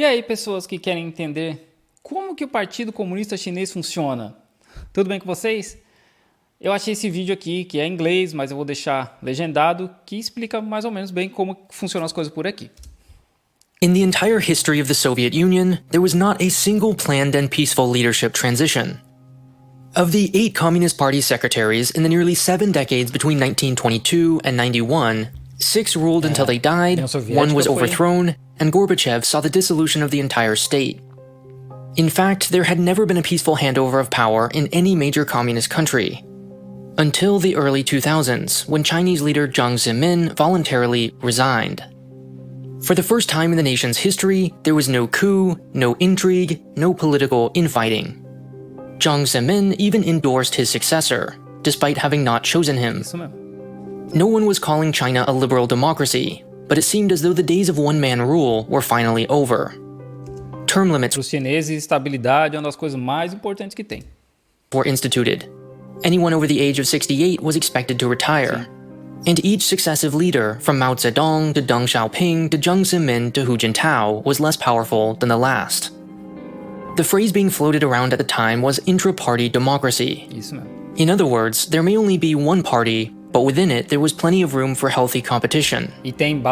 E aí, pessoas que querem entender como que o Partido Comunista Chinês funciona? Tudo bem com vocês? Eu achei esse vídeo aqui, que é em inglês, mas eu vou deixar legendado, que explica mais ou menos bem como funcionam as coisas por aqui. In the entire history of the Soviet Union, there was not a single planned and peaceful leadership transition. Of the 8 Communist Party secretaries in the nearly 7 decades between 1922 and 91, 6 ruled until they died, 1 was overthrown, and Gorbachev saw the dissolution of the entire state. In fact, there had never been a peaceful handover of power in any major communist country. Until the early 2000s, when Chinese leader Jiang Zemin voluntarily resigned. For the first time in the nation's history, there was no coup, no intrigue, no political infighting. Jiang Zemin even endorsed his successor, despite having not chosen him. No one was calling China a liberal democracy, but it seemed as though the days of one-man rule were finally over. Term limits Para os chineses, estabilidade é uma das coisas mais importantes que tem. were instituted. Anyone over the age of 68 was expected to retire. And each successive leader, from Mao Zedong to Deng Xiaoping to Jiang Zemin to Hu Jintao, was less powerful than the last. The phrase being floated around at the time was intra-party democracy. Isso mesmo. In other words, there may only be one party, but within it there was plenty of room for healthy competition. E tem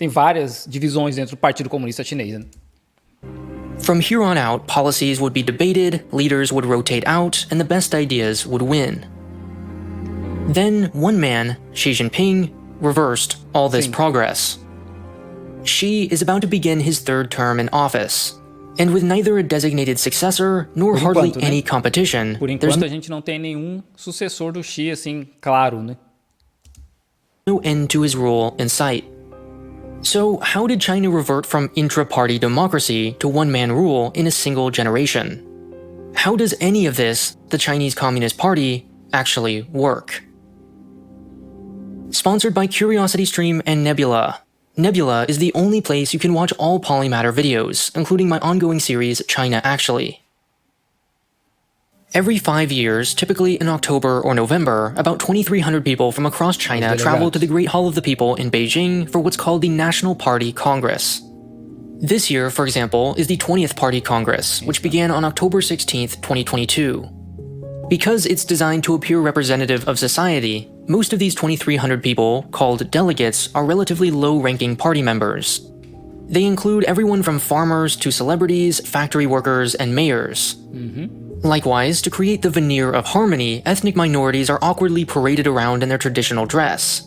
várias divisões dentro do Partido Comunista Chinês, né? From here on out, policies would be debated, leaders would rotate out, and the best ideas would win. Then, one man, Xi Jinping, reversed all this progress. Xi is about to begin his 3rd term in office, and with neither a designated successor nor hardly any competition, Por there's enquanto a gente não tem nenhum sucessor do Xi, assim, claro, né? no end to his rule in sight. So, how did China revert from intra-party democracy to one-man rule in a single generation? How does any of this, the Chinese Communist Party, actually work? Sponsored by CuriosityStream and Nebula. Nebula is the only place you can watch all Polymatter videos, including my ongoing series, China Actually. Every 5 years, typically in October or November, about 2,300 people from across China travel to the Great Hall of the People in Beijing for what's called the National Party Congress. This year, for example, is the 20th Party Congress, which began on October 16, 2022. Because it's designed to appear representative of society, most of these 2,300 people, called delegates, are relatively low-ranking party members. They include everyone from farmers to celebrities, factory workers, and mayors. Likewise, to create the veneer of harmony, ethnic minorities are awkwardly paraded around in their traditional dress.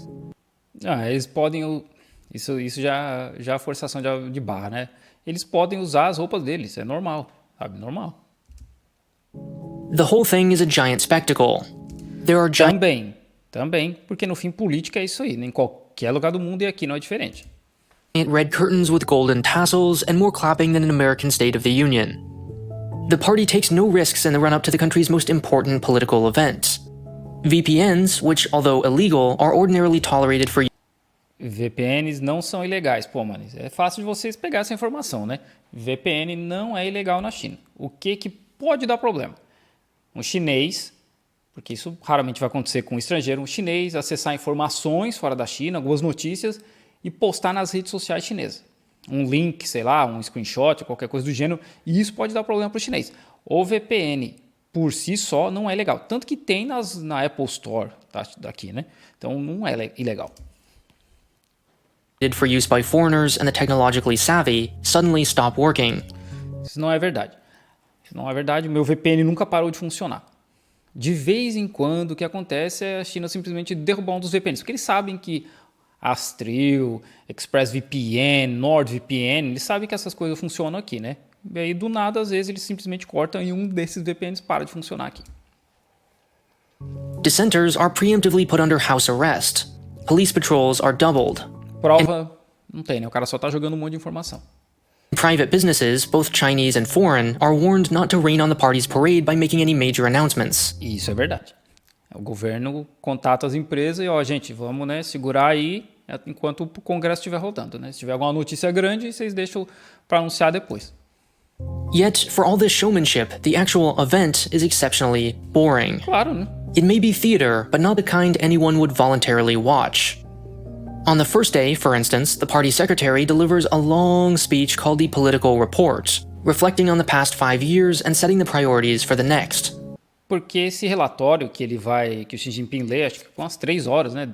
Eles podem... Isso já é forçação de barra, né? Eles podem usar as roupas deles, é normal, sabe? Normal. The whole thing is a giant spectacle. There are Também, porque no fim política é isso aí, em qualquer lugar do mundo e aqui não é diferente. red curtains with golden tassels and more clapping than an American State of the Union. The party takes no risks in the run-up to the country's most important political event. VPNs, which, although illegal, are ordinarily tolerated for VPNs não são ilegais. Pô, mano, é fácil de vocês pegar essa informação, né? VPN não é ilegal na China. O que pode dar problema? Um chinês, porque isso raramente vai acontecer com um estrangeiro, um chinês acessar informações fora da China, algumas notícias, e postar nas redes sociais chinesas. Um link, sei lá, um screenshot, qualquer coisa do gênero, e isso pode dar problema para o chinês. O VPN, por si só, não é legal. Tanto que tem na Apple Store daqui, né? Então, não é ilegal. for use by foreigners and the technologically savvy suddenly stop working. Isso não é verdade. O meu VPN nunca parou de funcionar. De vez em quando, o que acontece é a China simplesmente derrubar um dos VPNs, porque eles sabem que Astril, ExpressVPN, NordVPN, eles sabem que essas coisas funcionam aqui, né? E aí, do nada, às vezes, eles simplesmente cortam e um desses VPNs para de funcionar aqui. Dissenters are preemptively put under house arrest. Police patrols are doubled. Prova não tem, né? O cara só tá jogando um monte de informação. Private businesses, both Chinese and foreign, are warned not to rain on the party's parade by making any major announcements. Isso é verdade. O governo contata as empresas e, gente, vamos, né, segurar aí enquanto o Congresso estiver rodando, né? Se tiver alguma notícia grande, vocês deixam para anunciar depois. Yet, for all this showmanship, the actual event is exceptionally boring. Claro, né? It may be theater, but not the kind anyone would voluntarily watch. On the first day, for instance, the party secretary delivers a long speech called the Political Report, reflecting on the past 5 years and setting the priorities for the next. Porque esse relatório que o Xi Jinping lê, acho que com umas 3 horas, né?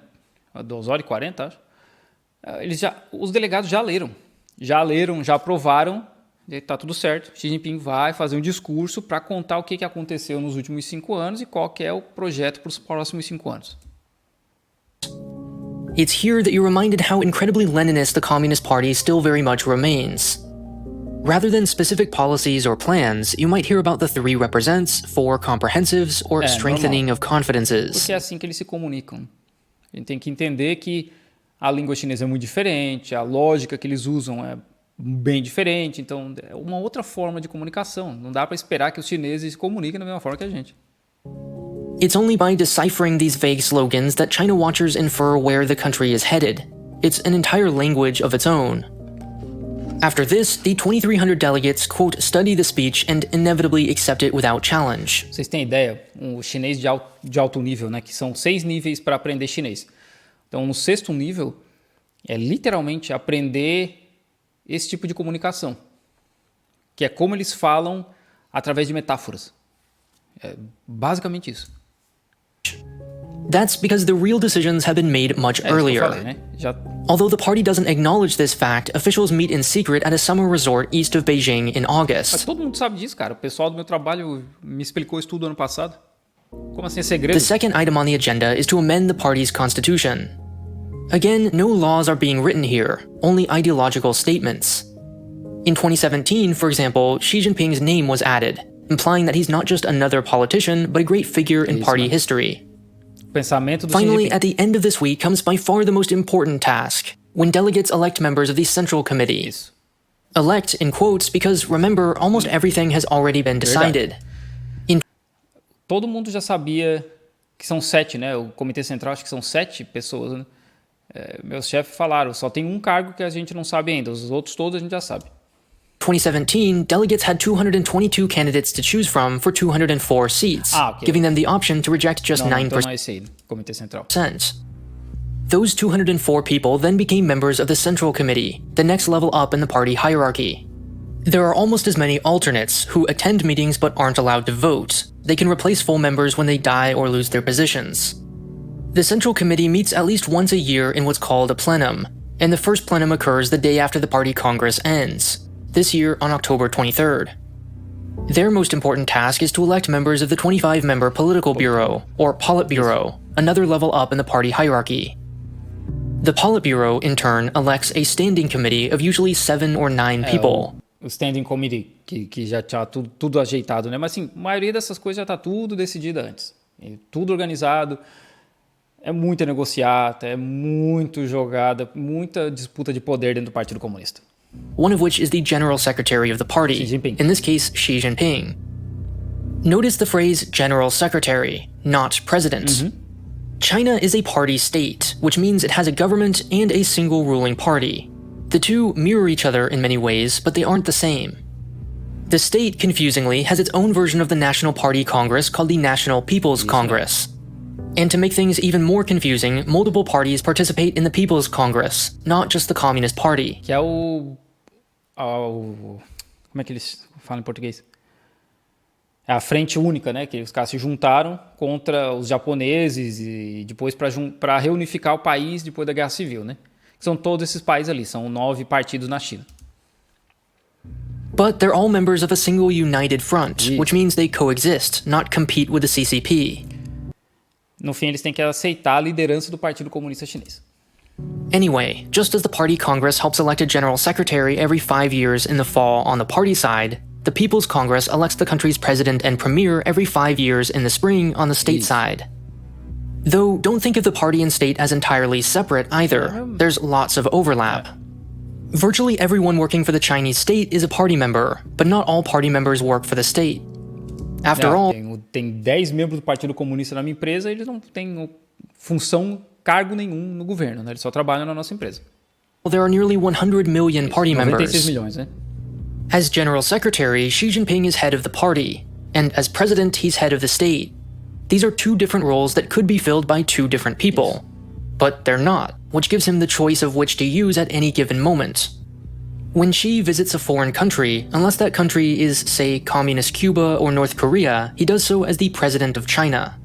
2 horas e 40, acho. Os delegados já leram, já aprovaram, tá tudo certo. Xi Jinping vai fazer um discurso para contar o que aconteceu nos últimos 5 anos e qual que é o projeto para os próximos 5 anos. It's here that you're reminded how incredibly Leninist the Communist Party still very much remains. Rather than specific policies or plans, you might hear about the 3 represents, 4 comprehensives, or strengthening normal. of confidences. Porque é assim que eles se comunicam. A gente tem que entender que a língua chinesa é muito diferente, a lógica que eles usam é bem diferente, então é uma outra forma de comunicação. Não dá para esperar que os chineses se comuniquem da mesma forma que a gente. It's only by deciphering these vague slogans that China watchers infer where the country is headed. It's an entire language of its own. After this, the 2,300 delegates, quote, study the speech and inevitably accept it without challenge. Vocês têm ideia? O chinês de alto nível, né? Que são 6 níveis para aprender chinês. Então, no 6º nível, é literalmente aprender esse tipo de comunicação. Que é como eles falam através de metáforas. É basicamente isso. That's because the real decisions have been made much earlier. Falei, né? Although the party doesn't acknowledge this fact, officials meet in secret at a summer resort east of Beijing in Mas August. todo mundo sabe disso, cara. O pessoal do meu trabalho me explicou isso tudo ano passado. Como assim é segredo? The second item on the agenda is to amend the party's constitution. Again, no laws are being written here, only ideological statements. In 2017, for example, Xi Jinping's name was added, implying that he's not just another politician, but a great figure in party history. Pensamento do Finally, Xi Jinping. at the end of this week comes by far the most important task, when delegates elect members of the Central Committee. Isso. Elect in quotes because, remember, almost everything has already been decided. Todo mundo já sabia que são 7, né? O Comitê Central, acho que são 7 pessoas, né? Meus chefes falaram, só tem um cargo que a gente não sabe ainda, os outros todos a gente já sabe. 2017, delegates had 222 candidates to choose from for 204 seats, okay. giving them the option to reject just 9%. Então não é esse aí, Comitê Central. Those 204 people then became members of the Central Committee, the next level up in the party hierarchy. There are almost as many alternates who attend meetings but aren't allowed to vote. They can replace full members when they die or lose their positions. The Central Committee meets at least once a year in what's called a plenum, and the first plenum occurs the day after the party congress ends, this year on October 23rd. Their most important task is to elect members of the 25-member Political Bureau, or Politburo, another level up in the party hierarchy. The Politburo, in turn, elects a standing committee of usually 7 or 9 people. O Standing Committee, que já tinha tudo ajeitado, né? Mas assim, a maioria dessas coisas já está tudo decidido antes. Tudo organizado. É muita negociata, é muito jogada, muita disputa de poder dentro do Partido Comunista. One of which is the General Secretary of the party, Xi Jinping. in this case, Xi Jinping. Notice the phrase General Secretary, not President. China is a party state, which means it has a government and a single ruling party. The two mirror each other in many ways, but they aren't the same. The state, confusingly, has its own version of the National Party Congress called the National People's Congress. And to make things even more confusing, multiple parties participate in the People's Congress, not just the Communist Party. Que é como é que eles falam em português? É a frente única, né? Que os caras se juntaram contra os japoneses e depois para reunificar o país depois da Guerra Civil, né? São todos esses países ali, são 9 partidos na China. But they're all members of a single united front, which means they coexist, not compete with the CCP. No fim, eles têm que aceitar a liderança do Partido Comunista Chinês. Anyway, just as the party congress helps elect a general secretary every 5 years in the fall on the party side, the People's Congress elects the country's president and premier every 5 years in the spring on the state side. Though, don't think of the party and state as entirely separate either. There's lots of overlap. Virtually everyone working for the Chinese state is a party member, but not all party members work for the state. After all, tem 10 membros do Partido Comunista na minha empresa e eles não têm função, cargo nenhum no governo, né? Eles só trabalham na nossa empresa. there are nearly 100 million party 96 members. milhões, né? As General Secretary, Xi Jinping is head of the party, and as president, he's head of the state. These are two different roles that could be filled by two different people. But they're not, which gives him the choice of which to use at any given moment. When Xi visits a foreign country, unless that country is, say, Communist Cuba or North Korea, he does so as the president of China.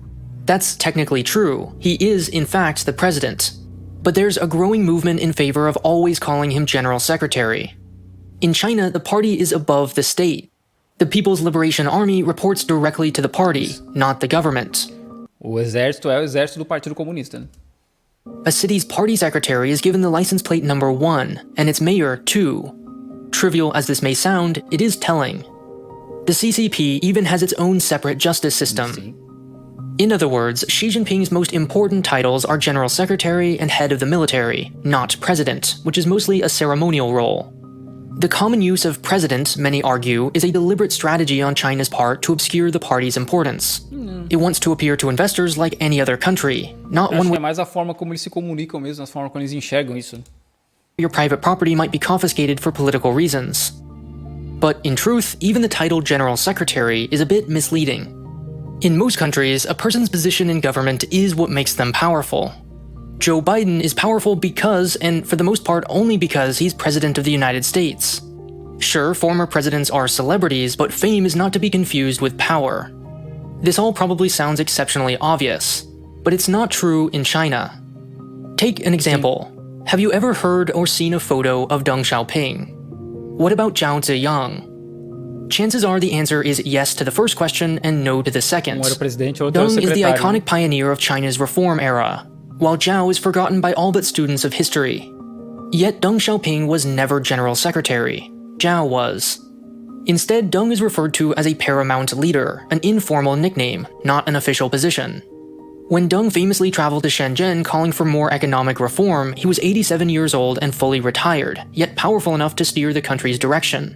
That's technically true. He is, in fact, the president. But there's a growing movement in favor of always calling him General Secretary. In China, the party is above the state. The People's Liberation Army reports directly to the party, not the government. O exército é o exército do Partido Comunista, né? A city's party secretary is given the license plate number 1, and its mayor 2. Trivial as this may sound, it is telling. The CCP even has its own separate justice system. Sim. In other words, Xi Jinping's most important titles are General Secretary and Head of the Military, not President, which is mostly a ceremonial role. The common use of President, many argue, is a deliberate strategy on China's part to obscure the party's importance. It wants to appear to investors like any other country, not one Acho que where é mais a forma como eles se comunicam mesmo, a forma como eles enxergam isso. your private property might be confiscated for political reasons. But in truth, even the title General Secretary is a bit misleading. In most countries, a person's position in government is what makes them powerful. Joe Biden is powerful because, and for the most part only because, he's President of the United States. Sure, former presidents are celebrities, but fame is not to be confused with power. This all probably sounds exceptionally obvious, but it's not true in China. Take an example. Have you ever heard or seen a photo of Deng Xiaoping? What about Zhao Ziyang? Chances are the answer is yes to the first question and no to the second. Um era presidente, outro era Deng is the secretário. iconic pioneer of China's reform era, while Zhao is forgotten by all but students of history. Yet Deng Xiaoping was never General Secretary. Zhao was. Instead, Deng is referred to as a paramount leader, an informal nickname, not an official position. When Deng famously traveled to Shenzhen calling for more economic reform, he was 87 years old and fully retired, yet powerful enough to steer the country's direction.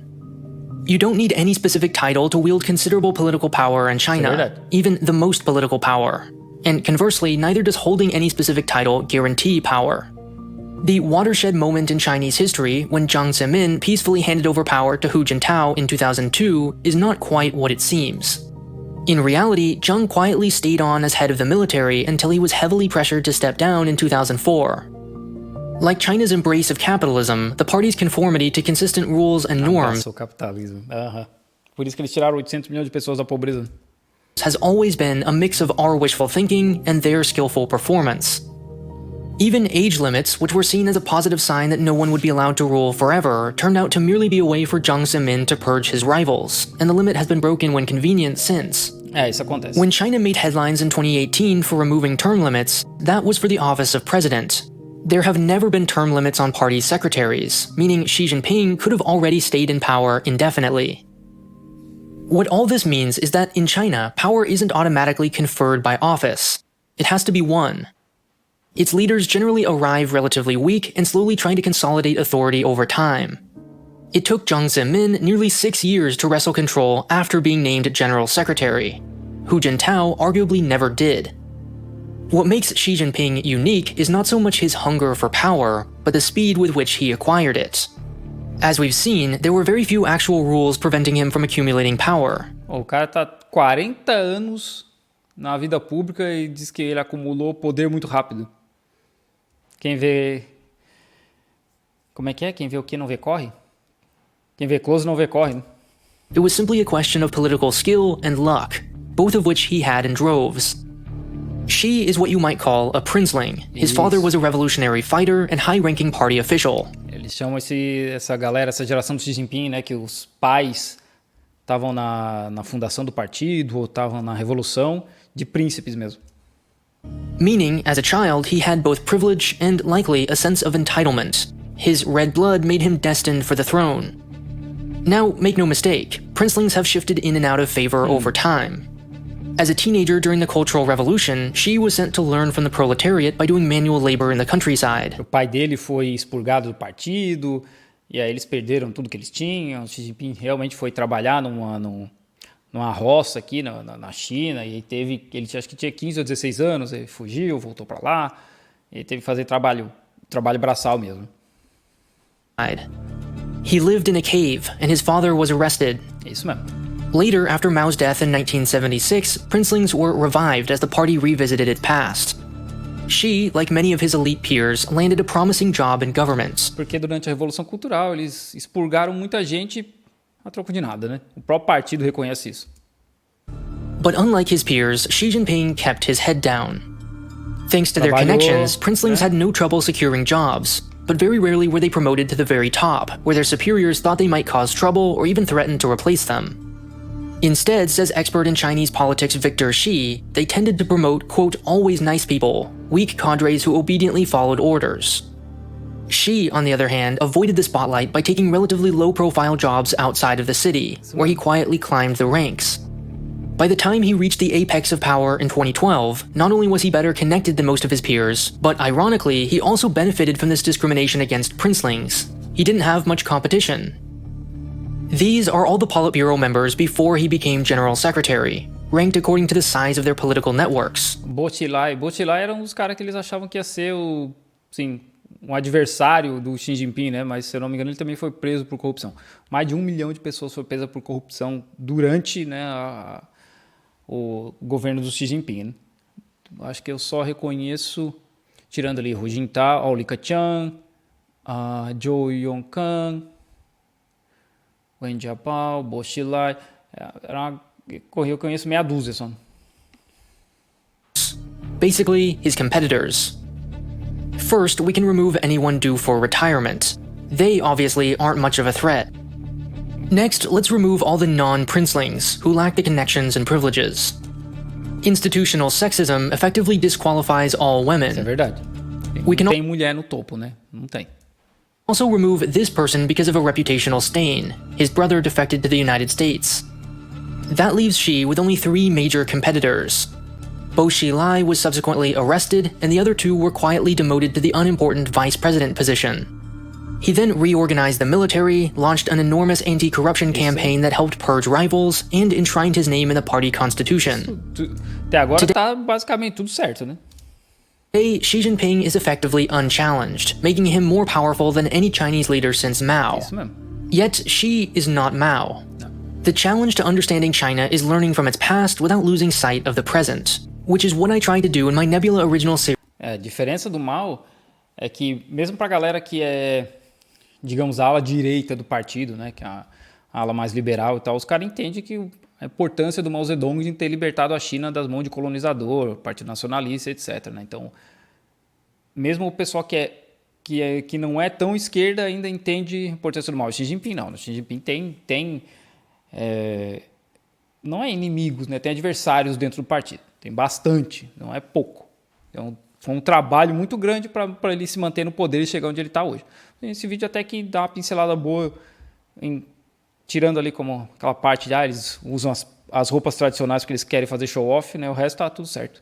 You don't need any specific title to wield considerable political power in China, even the most political power. And conversely, neither does holding any specific title guarantee power. The watershed moment in Chinese history, when Jiang Zemin peacefully handed over power to Hu Jintao in 2002, is not quite what it seems. In reality, Jiang quietly stayed on as head of the military until he was heavily pressured to step down in 2004. Like China's embrace of capitalism, the party's conformity to consistent rules and norms O capitalismo. Aham. Por isso que eles tiraram 800 milhões de pessoas da pobreza. has always been a mix of our wishful thinking and their skillful performance. Even age limits, which were seen as a positive sign that no one would be allowed to rule forever, turned out to merely be a way for Jiang Zemin to purge his rivals, and the limit has been broken when convenient since. É, isso acontece. When China made headlines in 2018 for removing term limits, that was for the office of president. There have never been term limits on party secretaries, meaning Xi Jinping could have already stayed in power indefinitely. What all this means is that in China, power isn't automatically conferred by office. It has to be won. Its leaders generally arrive relatively weak and slowly try to consolidate authority over time. It took Jiang Zemin nearly 6 years to wrestle control after being named General Secretary. Hu Jintao arguably never did. What makes Xi Jinping unique is not so much his hunger for power, but the speed with which he acquired it. As we've seen, there were very few actual rules preventing him from accumulating power. O cara tá 40 anos na vida pública e diz que ele acumulou poder muito rápido. Quem vê... Como é que é? Quem vê o que não vê corre? Quem vê close não vê corre, né? It was simply a question of political skill and luck, both of which he had in droves. Xi is what you might call a princeling. His father was a revolutionary fighter and high-ranking party official. Eles chamam essa galera, essa geração do Xi Jinping, né? Que os pais estavam na fundação do partido ou estavam na revolução, de príncipes mesmo. Meaning, as a child, he had both privilege and, likely, a sense of entitlement. His red blood made him destined for the throne. Now, make no mistake, princelings have shifted in and out of favor over time. As a teenager during the Cultural Revolution, Xi was sent to learn from the proletariat by doing manual labor in the countryside. O pai dele foi expurgado do partido, e aí eles perderam tudo que eles tinham. O Xi Jinping realmente foi trabalhar numa roça aqui na China, e ele acho que tinha 15 ou 16 anos, ele fugiu, voltou para lá, e teve que fazer trabalho braçal mesmo. He lived in a cave, and his father was arrested. Isso mesmo. Later, after Mao's death in 1976, princelings were revived as the party revisited its past. Xi, like many of his elite peers, landed a promising job in government. Porque durante a Revolução Cultural eles expurgaram muita gente a troco de nada, né? O próprio partido reconhece isso. But unlike his peers, Xi Jinping kept his head down. Thanks to their connections, princelings had no trouble securing jobs, but very rarely were they promoted to the very top, where their superiors thought they might cause trouble or even threaten to replace them. Instead, says expert in Chinese politics Victor Xi, they tended to promote, quote, always nice people, weak cadres who obediently followed orders. Xi, on the other hand, avoided the spotlight by taking relatively low-profile jobs outside of the city, where he quietly climbed the ranks. By the time he reached the apex of power in 2012, not only was he better connected than most of his peers, but ironically, he also benefited from this discrimination against princelings. He didn't have much competition. These are all the Politburo members before he became General Secretary, ranked according to the size of their political networks. Botilai era um dos caras que eles achavam que ia ser um adversário do Xi Jinping, né? Mas, se eu não me engano, ele também foi preso por corrupção. Mais de 1 milhão de pessoas foram presas por corrupção durante, né, o governo do Xi Jinping, né? Acho que eu só reconheço, tirando ali Hu Jintao, Li Keqiang, Zhou Yongkang, Wen Jiabao, Bo Xilai. Eu conheço meia dúzia só. Basically, his competitors. First, we can remove anyone due for retirement. They obviously aren't much of a threat. Next, let's remove all the non-princelings who lack the connections and privileges. Institutional sexism effectively disqualifies all women. Isso é verdade. Não tem mulher no topo, né? Não tem. Also remove this person because of a reputational stain. His brother defected to the United States. That leaves Xi with only 3 major competitors. Bo Xilai was subsequently arrested, and the other 2 were quietly demoted to the unimportant vice president position. He then reorganized the military, launched an enormous anti-corruption campaign that helped purge rivals, and enshrined his name in the party constitution. Até agora tá basicamente tudo certo, né? Today, Xi Jinping is effectively unchallenged, making him more powerful than any Chinese leader since Mao. Isso mesmo. Yet, Xi is not Mao. No. The challenge to understanding China is learning from its past without losing sight of the present, which is what I tried to do in my Nebula original series. A diferença do Mao é que, mesmo pra galera que é, digamos, a ala direita do partido, né, que é a ala mais liberal e tal, os caras entendem que a importância do Mao Zedong de ter libertado a China das mãos de colonizador, partido nacionalista, etc, né? Então, mesmo o pessoal que não é tão esquerda ainda entende a importância do Mao. O Xi Jinping não. O Xi Jinping tem não é inimigos, né? Tem adversários dentro do partido. Tem bastante, não é pouco. Então, foi um trabalho muito grande para ele se manter no poder e chegar onde ele está hoje. Esse vídeo até que dá uma pincelada boa, tirando ali como aquela parte de eles usam as roupas tradicionais porque eles querem fazer show-off, né? O resto tá tudo certo.